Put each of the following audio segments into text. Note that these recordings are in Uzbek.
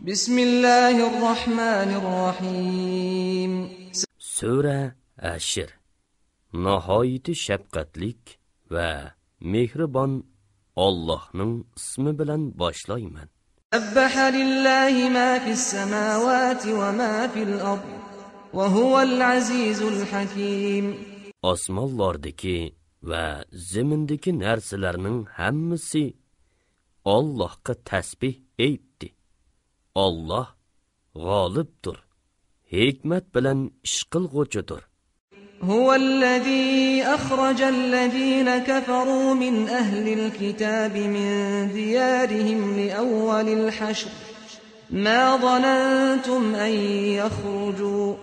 Bismillahirrahmanirrahim. Sura Ashir. Nihoyat shafqatlik va mehribon Allohning ismi bilan boshlayman. Sabbaha lillahi ma fis samawati wa ma fil ard wa huwal azizul hakim. Osmonlardagi va zamindagi narsalarning hammasi Allohga tasbih aytdi. Allah g'olibdir, hikmat bilan ish qilg'uchidir. هو الذي أخرج الذين كفروا من أهل الكتاب من ديارهم لأول الحشر ما ظننتم أن يخرجوا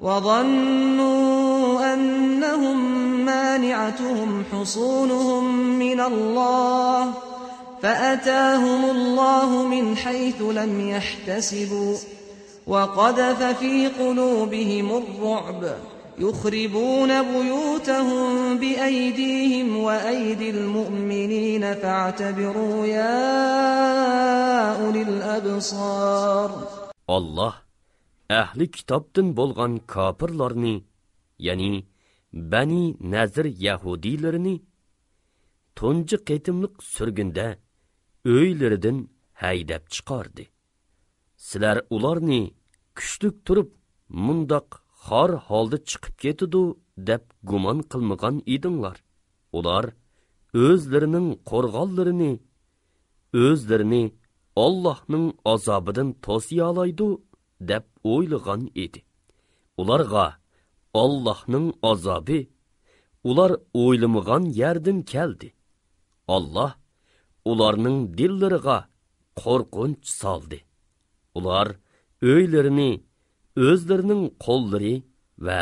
وظنوا أنهم مانعتهم حصونهم من الله فأتاهم الله من حيث لم يحتسبوا وقذف في قلوبهم الرعب يخربون بيوتهم بأيديهم وأيدي المؤمنين فاعتبروا يا أولي الأبصار. Allah ahli kitobdan bo'lgan kofirlarni, ya'ni Bani Nazir Yahudilarini tunji qitimliq surgunda uylaridan haydab chiqardi. Sizlar ularni kuchlik turib mundoq xor holda chiqib ketdi deb gumon qilmagan edinglar. Ular o'zlarining qo'rg'onlarini, o'zlarini Allohning azobidan to'siya oladi deb o'ylagan edi. Ularga Allohning azobi ular o'ylamagan yerdan keldi. Allah ularning dillariga qo'rqinch soldi. Ular o'ylarini o'zlarining qo'llari va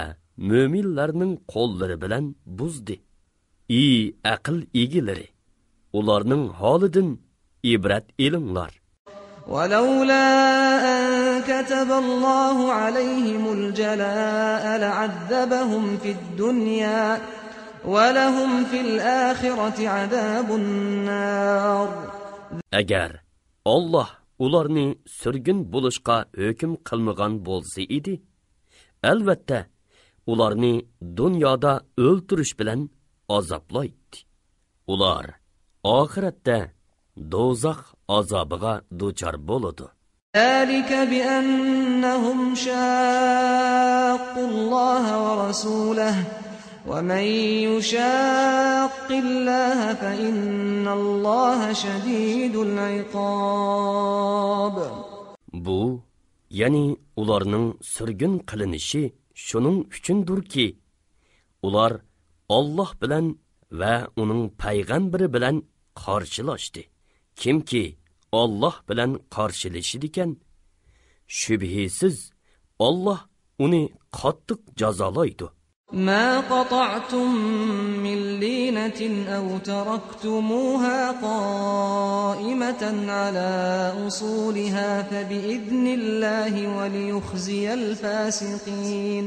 mo'minlarning qo'llari bilan buzdi. Aql egilari, ularning holidan ibrat elinglar. ولولا أن كتب الله عليهم الجلاء لعذبهم في الدنيا ولهم في الآخرة عذاب النار. Agar Allah ularni sürgün buluşqa hüküm qilmagan bo'lsa edi, albatta ularni dunyoda o'ltirish bilan azoblaydi. Ular oxiratda do'zax azobiga duchor bo'ladi. ذلك بأنهم شاقوا الله ورسوله ومن يشاق الله فإن الله شديد العقاب. Bu, yani ularning sürgün qilinishi shuning uchundirki, ular Alloh bilan va uning payg'ambari bilan qarshilashdi. Kimki Alloh bilan qarshilashadigan, shubhisiz Alloh uni qattiq jazolaydi. ما قطعتم من لينة أو تركتموها قائمة على أصولها فبإذن الله وليخزي الفاسقين.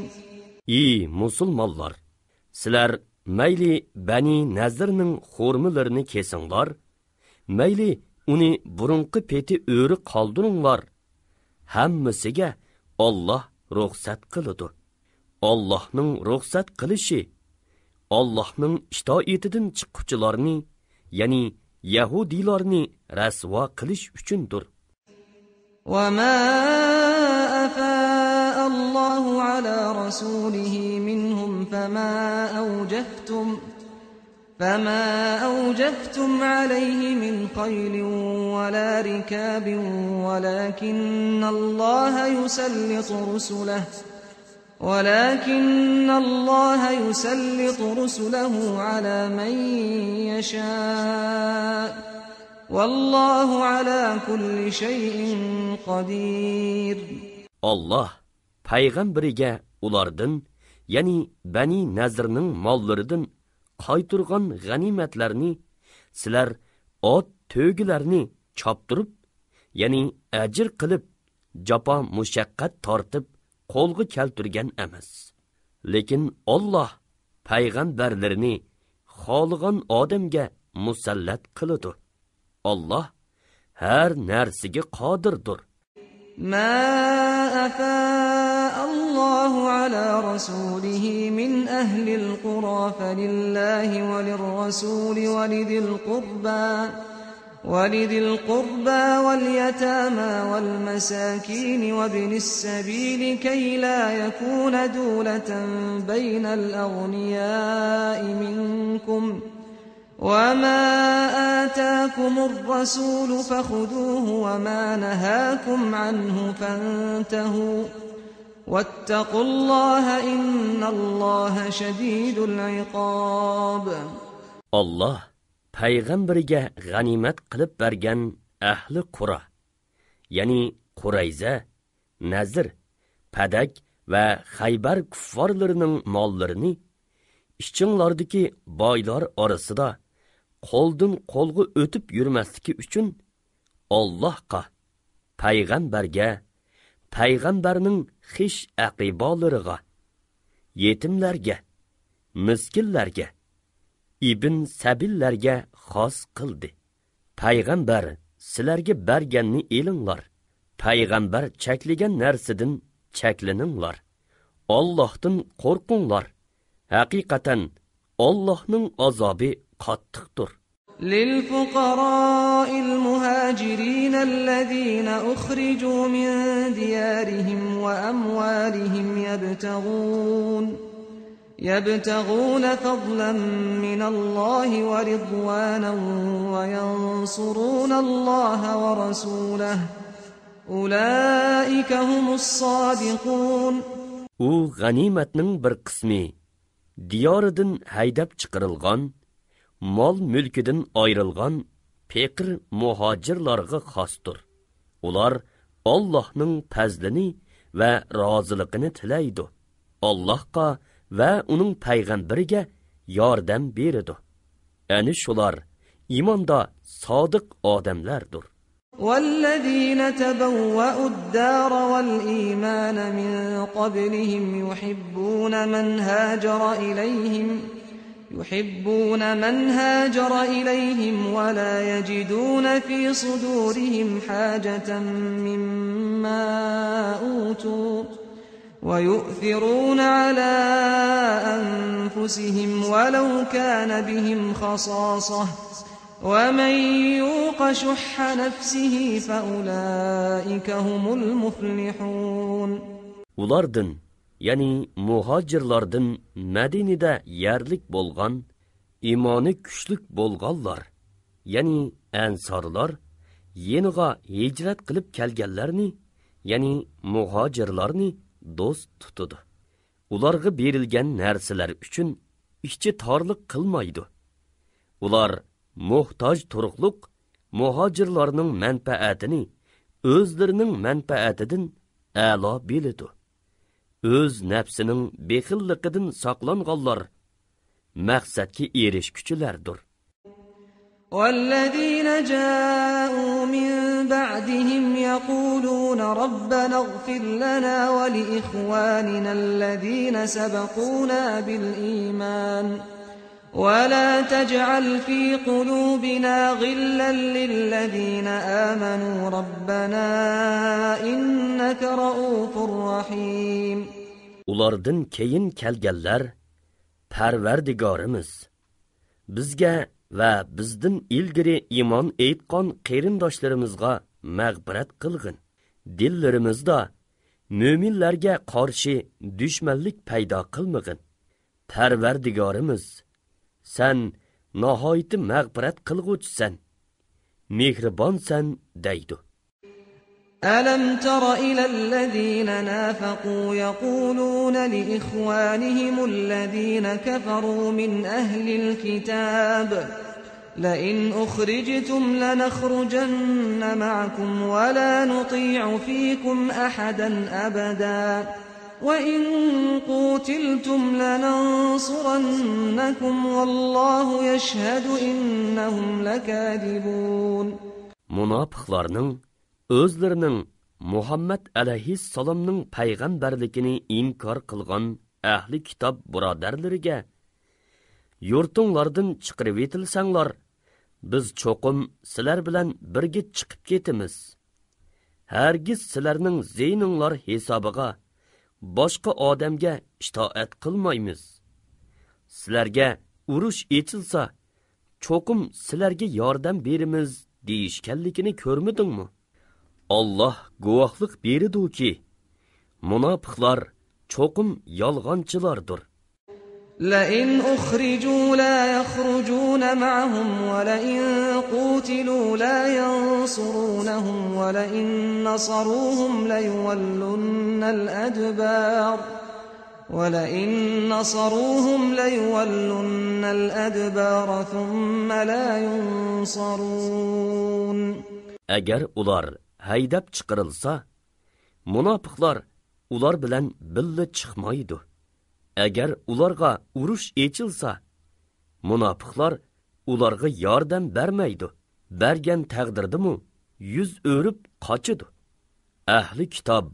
Musulmonlar, sizlar mayli Bani Nazirning xurmalarini kesinglar, mayli uni burunqi peti o'ri qoldiringlar. Hammasiga Alloh ruxsat qiladi. Allohning ruxsat qilishi Allohning itoatidan chiquvchilarni, ya'ni Yahudilarni rasvo qilish uchundir. وما أفاء الله على رسوله منهم فما أوجفتم عليه من خيل ولا ركاب ولكن الله يسلط رسله على من يشاء والله على كل شيء قدير. Allah payg'ambariga ulardan, ya'ni Bani Nazirning mollaridan qayturgan g'animatlarni sizlar ot to'gilarni choptirib, ya'ni ajr qilib, jafo mushaqqat tortib qo'lga keltirgan emas. Lekin Alloh payg'ambarlarini xohlagan odamga musallat qiladi. Allah her narsiga qodirdir. ما أفاء الله على رسوله من أهل القرى فلله وللرسول ولذي القربى واليتامى والمساكين وابن السبيل كي لا يكون دولة بين الأغنياء منكم وما آتاكم الرسول فخذوه وما نهاكم عنه فانتهوا واتقوا الله إن الله شديد العقاب. Allah payg'ambariga g'animat qilib bergan ahli Qura, ya'ni Qurayza, Nazr, Padak va Xaybar kuffarlarining mollarini ishchinlardagi boylar orasida qo'ldan qo'lga o'tib yurmasligi uchun Allohga, payg'ambarga, payg'ambarning xish aqibolariga, yetimlarga, miskinlarga, ibn sabillarga xos qildi. Payg'ambar sizlarga berganni elinglar. Payg'ambar cheklagan narsadan cheklaninglar. Allohdan qo'rqinglar. Haqiqatan Allohning azobi qattiqdir. للفقراء المهاجرين الذين أخرجوا من ديارهم وأموالهم يبتغون فضلا من الله ورضوانا وينصرون الله ورسوله أولئك هم الصادقون. U g'animatning bir qismi diyoridan haydab chiqarilgan, mol mulkidan ayrilgan faqir muhojirlarga xosdir. Ular Allohning fazlini va roziligini tilaydi. Allohga va uning payg'ambariga yordam beradi. Ani shular iymonda sodiq odamlardir. والذين تبوأوا الدار والإيمان من قبلهم يحبون من هاجر إليهم ولا يجدون في صدورهم حاجة مما أوتوا ويؤثرون على أنفسهم ولو كان بهم خصاصة ومن يوق شح نفسه فأولئك هم المفلحون. Ulardan, yani muhacirlardan Madinada yerlik bo'lgan, imoni kuchlik bo'lganlar, yani ansarlar, yeniga hijrat qilib kelganlarni, yani muhacirlarni do'st tutadi. Ularga berilgan narsalar uchun ichki torlik qilmaydi. Ular muhtoj turuqliq muhacirlarning manfaatini o'zlarining manfaatidan a'lo biladi. O'z nafsining bexilligidan saqlanganlar maqsadga erishguchilardir. والذين جاءوا من بعدهم يقولون ربنا اغفر لنا ولإخواننا الذين سبقونا بالإيمان ولا تجعل في قلوبنا غلا للذين آمنوا ربنا إنك رؤوف رحيم. Ulardan keyin kelganlar, Parvardigorimiz, bizga va bizdan ilgari iymon etgan qarindoshlarimizga mag'firat qilgin. Dillarimizda mo'minlarga qarshi dushmanlik paydo qilmag'in. Parvardigorimiz, sen nihoyat mag'firat qilguvchisan, mehribonsan deydi. ألم تر إلى الذين نافقوا يقولون لإخوانهم الذين كفروا من أهل الكتاب لئن أخرجتم لنخرجن معكم ولا نطيع فيكم أحدا أبدا وإن قوتلتم لننصرنكم والله يشهد إنهم لكاذبون. Münafıqlarning o'zlarining Muhammad alayhissalomning payg'ambarligini inkor qilgan ahli kitob birodarlariga yurtinglardan chiqarib etilsanglar, biz cho'qim sizlar bilan birga chiqib ketamiz. hargiz sizlarning zeyninglar hisobiga boshqa odamga itoat qilmaymiz. Sizlarga urush etilsa, cho'qim sizlarga yordam berimiz deyishganligini ko'rmidingmi? Alloh guvohlik berdi-ki, munofiqlar cho'qim yolg'onchilardir. لئن أخرجوا لا يخرجون معهم ولئن قوتلوا لا ينصرونهم ولئن نصروهم ليولن الأدبار ثم لا ينصرون. Agar ular haydab chiqarilsa, munofiqlar ular bilan birga chiqmaydi. Agar ularga urush echilsa, munofiqlar ularga yordam bermaydi. Bergan taqdirdimi yuz o'rib qochidi. Ahli kitob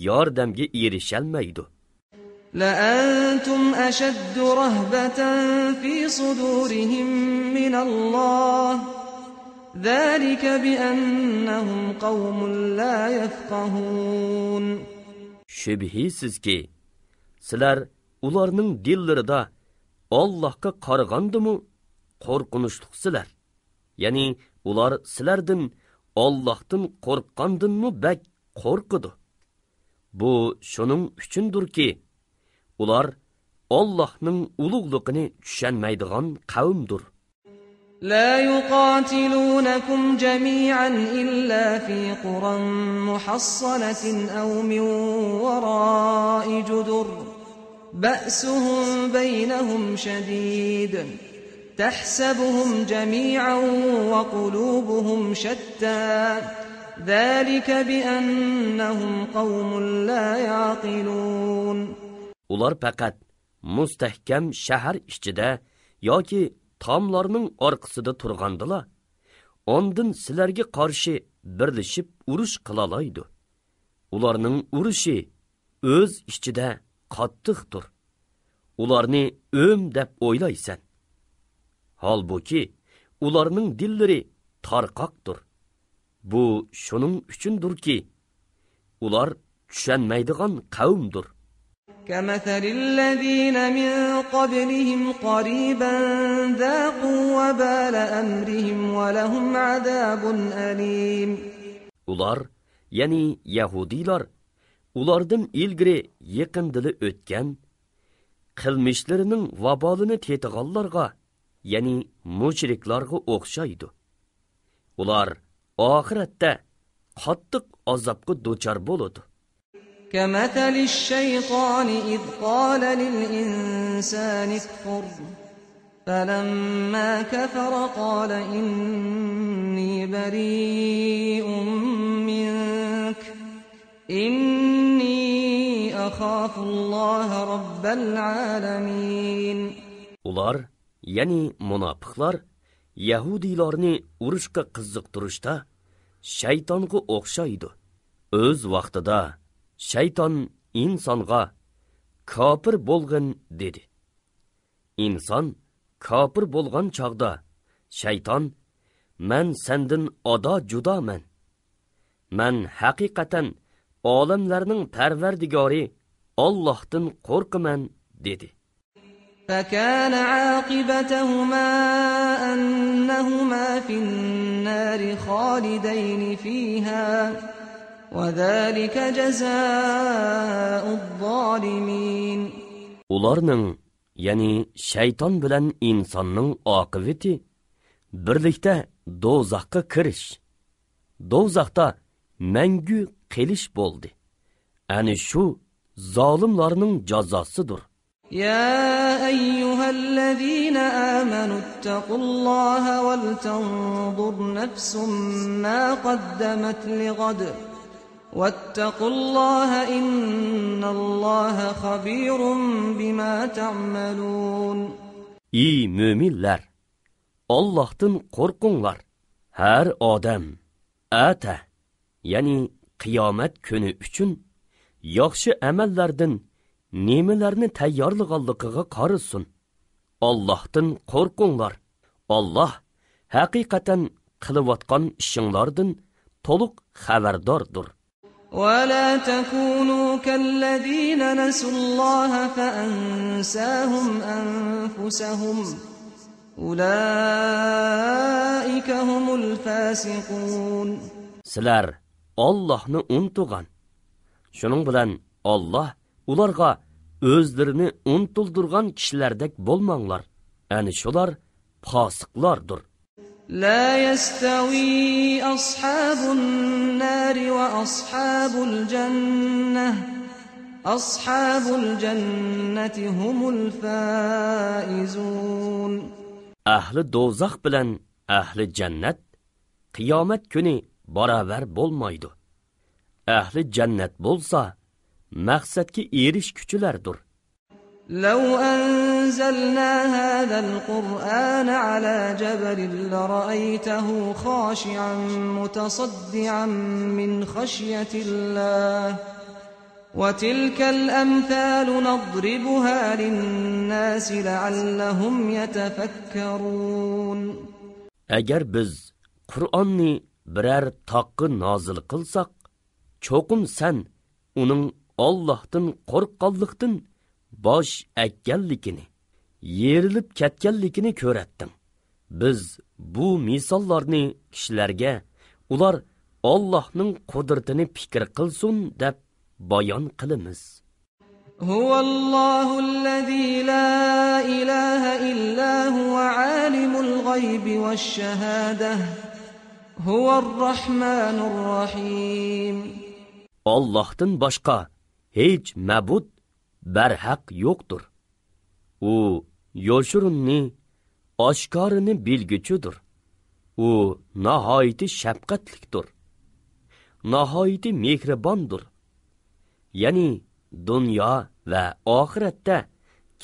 yordamga erishalmaydi. لأنتم أشد رهبة في صدورهم من الله ذلك بأنهم قوم لا يفقهون. Şübhisizki, sizlar ularning dillarida Allohga qaragandimi qo'rqinchliqsizlar. Ya'ni ular sizlardan Allohdan qo'rqqandinmi bak qo'rqidi. Bu shuning uchundirki, ular Allohning ulug'ligini tushunmaydigan qavmdir. لا يقاتلونكم جميعا إلا في قرى محصنة أو من وراء جدر بأسهم بينهم شديد تحسبهم جميعا وقلوبهم شتى ذلك بأنهم قوم لا يعقلون. Ular faqat mustahkam shahar ichida yoki tomlarning orqasida turgandilar. Ondan sizlarga qarshi birlashib urush qilalaydi. Ularning urushi o'z ichida qattiqdir. Ularni o'm deb o'ylaysan. Halbuki ularning dillari tarqoqdir. Bu shuning uchundirki, ular tushunmaydigan qavmdir. كمثل الذين من قبلهم قريبا ذاقوا وبال أمرهم ولهم عذاب أليم. Ular, yani Yahudilar, ulardan ilgiri yaqindili o'tgan qilmishlarining vabolini tetiganlarga, yani mushriklarga o'xshaydi. Ular oxiratda qattiq azobga duchor bo'ladi. كمثل الشيطان إذ قال للإنسان اكفر فلما كفر قال إني بريء منك إني أخاف الله رب العالمين. Ular, yani munofiqlar, Yahudilarni urushga qiziqtirishda shaytonga o'xshaydi. O'z vaqtida shayton insonga kofir bo'lgin dedi. İnson kofir bo'lgan chog'da shayton men sendan ado judoman. Men haqiqatan olamlarning parvardigori Allohdan qo'rqaman dedi. فكان عاقبتهما أنهما في النار خالدين فيها وذلك جزاء الظالمين. Ularning, yani shayton bilan insonning oqibati birlikda do'zaxga kirish, do'zaxda mangu qilish bo'ldi. Ani shu zolimlarning jazosidir. يا أيها الذين آمنوا اتقوا الله ولتنظر نفس ما قدمت لغد واتقوا الله إن الله خبير بما تعملون. Ey müminler! Allah'tan korkunlar. Her adam, ata, yani kıyamet günü üçün, yaxşı emellerden nimelerni tayyorlaganligiga qarasin. Allohdan qo'rqinglar. Alloh haqiqatan qilayotgan ishinglardan to'liq xabardordir. ولا تكونوا كالذين نسوا الله فأنساهم أنفسهم أولئك هم الفاسقون. Sizlar Allah'ni unutgan. Şunun bilan Allah ularga özlerini unutuldurgan kişilerdek bolmanglar. Yani şular fasıklardır. لا يستوي أصحاب النار وأصحاب الجنة أصحاب الجنة هم الفائزون. Ahli dozaq bilan ahli cennet kıyamet günü beraber bolmaydı. Ahli cennet bolsa maqsadga eriş küçülerdir. لو أنزلنا هذا القرآن على جبل لرأيته خاشعا متصدعا من خشية الله وتلك الأمثال نضربها للناس لعلهم يتفكرون. Agar biz Qur'onni birer taqqa nozil qilsak, cho'qim sen uning Allohdan qo'rqqanlikdan bosh akkanligini, yerilib ketganligini ko'ratdim. Biz bu misollarni kishilarga ular Allohning qudratini fikr qilsin deb bayon qilamiz. هو الله الذي لا إله إلا هو عالم الغيب والشهادة هو الرحمن الرحيم. Allah'tan başqa hech ma'bud barhaq yo'qdir. U yo'shurunni, oshkorini bilguchidir. U nihoyat shafqatlikdir. Nihoyat mehribondir. Ya'ni dunyo va oxiratda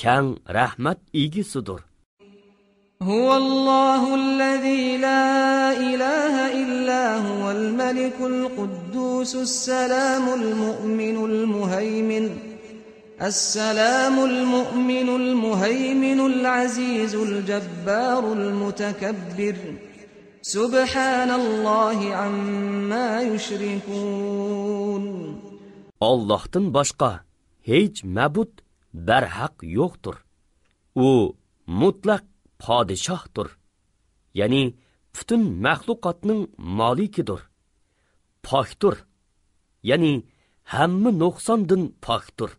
kang rahmat egisidir. هو الله الذي لا إله إلا هو الملك القدوس السلام المؤمن المهيمن العزيز الجبار المتكبر سبحان الله عما يشركون. Allah'tan başqa hech ma'bud barhaq yo'qdir. U mutlaq padişahdır. Yani bütün məxluqatның malikidir. Pakdır. Yani hamma nuqsandın pakdır.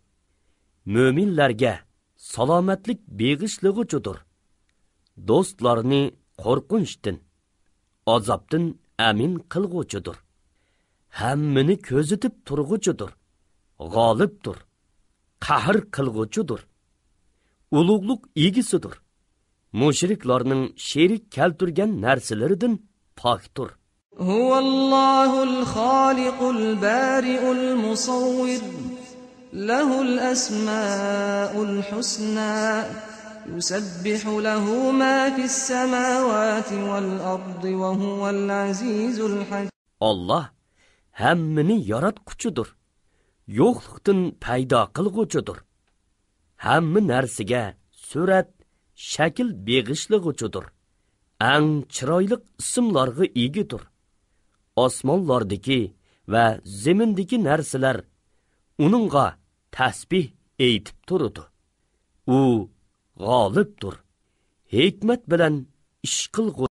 Möminlərgə salamatlik beğişliğidir. Dostlarını qorqunçdin, azabdın əmin qılğucudur. Hammini közütüb turğucudur. G'olibdir. Qahr qılğucudur. Ulug'luq egisidir. Mushriklarning sherik keltirgan narsalaridan pokdir. Huvallohul xoliqul bari'ul musawwir lahul asmaul husna yusabbihu lahu ma fis samawati wal ardi wa huval azizul hakim. Allah hammani yaratquchidir. Yo'qlikdan paydo qilg'uchidir. Hamma narsaga surat shakl beg'ishlig'uchidir. Ang chiroyli ismlarga egidir. Osmonlardagi va zemindagi narsalar uningga tasbih aytib turadi. U g'olibdir. Hikmat bilan ish qilg'uchidir.